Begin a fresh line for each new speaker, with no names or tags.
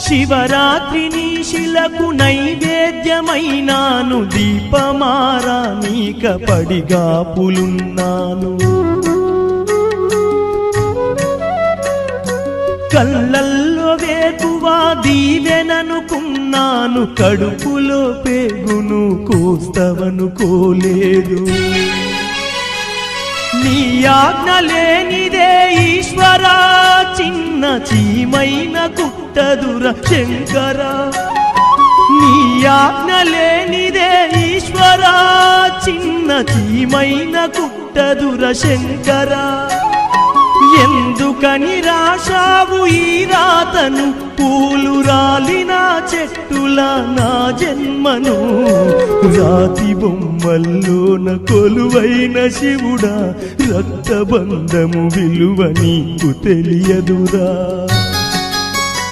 శివరాత్రిని శిలకు నైవేద్యమైనాను, దీపమారా నీక పడిగాపులున్నాను. కళ్ళల్లో వేకువా దీవెననుకున్నాను, కడుపులో పేగును కోస్తవనుకోలేదు. నీ ఆజ్ఞ లేనిదే ఈశ్వరా, చిన్న చీమైన కుట్టదుర శంకరా. నీ ఆజ్ఞ లేనిదే ఈశ్వరా, చిన్న చీమైన కుట్టదుర శంకరా. ఎందుకని రాశావు ఈ రాతను, పూలు రాలిన చెట్టుల నా జన్మను. రాతి బొమ్మల్లోన కొలువైన శివుడా, రక్తబంధము విలువ నీకు తెలియదురా.